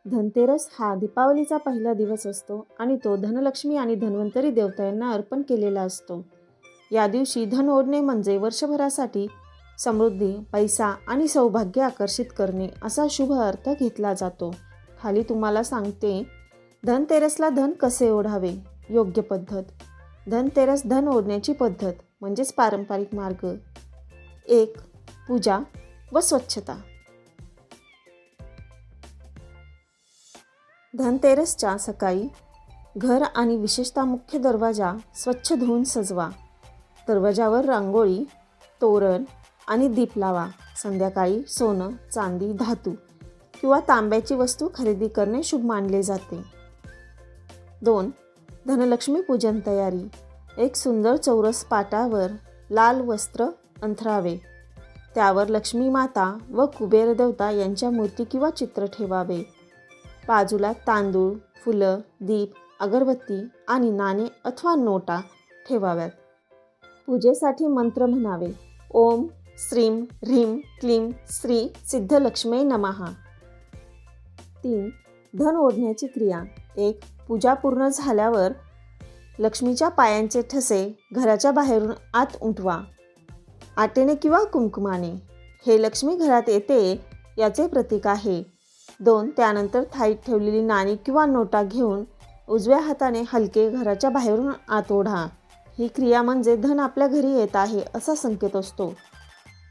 धनतेरस हा दीपावलीचा पहिला दिवस असतो आणि तो धनलक्ष्मी आणि धन्वंतरी देवतांना अर्पण केलेला असतो. या दिवशी धन ओढणे म्हणजे वर्षभरासाठी समृद्धी, पैसा आणि सौभाग्य आकर्षित करणे असा शुभ अर्थ घेतला जातो. खाली तुम्हाला सांगते, धनतेरसला धन कसे ओढावे. योग्य पद्धत. धनतेरस धन ओढण्याची पद्धत म्हणजेच पारंपरिक मार्ग. 1. पूजा व स्वच्छता. धनतेरसच्या सकाळी घर आणि विशेषतः मुख्य दरवाजा स्वच्छ धुवून सजवा. दरवाजावर रांगोळी, तोरण आणि दीप लावा. संध्याकाळी सोनं, चांदी, धातू किंवा तांब्याची वस्तू खरेदी करणे शुभ मानले जाते. 2. धनलक्ष्मी पूजन तयारी. एक सुंदर चौरस पाटावर लाल वस्त्र अंथरावे. त्यावर लक्ष्मी माता व कुबेर देवता यांच्या मूर्ती किंवा चित्र ठेवावे. बाजूला तांदूळ, फुलं, दीप, अगरबत्ती आणि नाणे अथवा नोटा ठेवाव्यात. पूजेसाठी मंत्र म्हणावे. ओम श्रीं ह्रीं क्लीं श्री सिद्धलक्ष्मी नमः. 3. धन ओढण्याची क्रिया. 1. पूजा पूर्ण झाल्यावर लक्ष्मीच्या पायांचे ठसे घराच्या बाहेरून आत उठवा. आटेने किंवा कुंकुमाने. हे लक्ष्मी घरात येते याचे प्रतीक आहे. 2. त्यानंतर थाळीत ठेवलेली नाणी किंवा नोटा घेऊन उजव्या हाताने हलके घराच्या बाहेरून आत ओढा. ही क्रिया म्हणजे धन आपल्या घरी येत आहे असा संकेत असतो.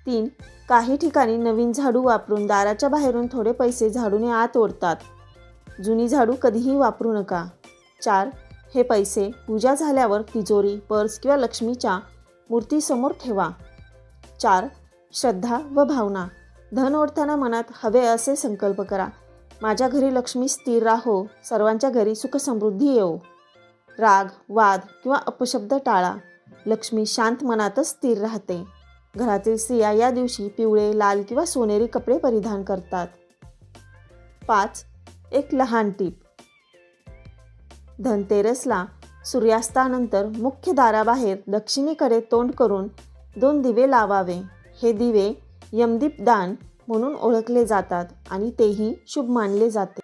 3. काही ठिकाणी नवीन झाडू वापरून दाराच्या बाहेरून थोडे पैसे झाडूने आत ओढतात. जुनी झाडू कधीही वापरू नका. 4. हे पैसे पूजा झाल्यावर तिजोरी, पर्स किंवा लक्ष्मीच्या मूर्तीसमोर ठेवा. 4. श्रद्धा व भावना. धन ओढताना मनात हवे असे संकल्प करा. माझ्या घरी लक्ष्मी स्थिर राहो, सर्वांच्या घरी सुखसमृद्धी येवो. राग, वाद किंवा अपशब्द टाळा. लक्ष्मी शांत मनातच स्थिर राहते. घरातील स्त्रिया या दिवशी पिवळे, लाल किंवा सोनेरी कपडे परिधान करतात. 5. एक लहान टीप. धनतेरसला सूर्यास्तानंतर मुख्य दाराबाहेर दक्षिणेकडे तोंड करून 2 दिवे लावावे. हे दिवे यमदीप दान म्हणून ओळखले जातात आणि तेही शुभ मानले जाते.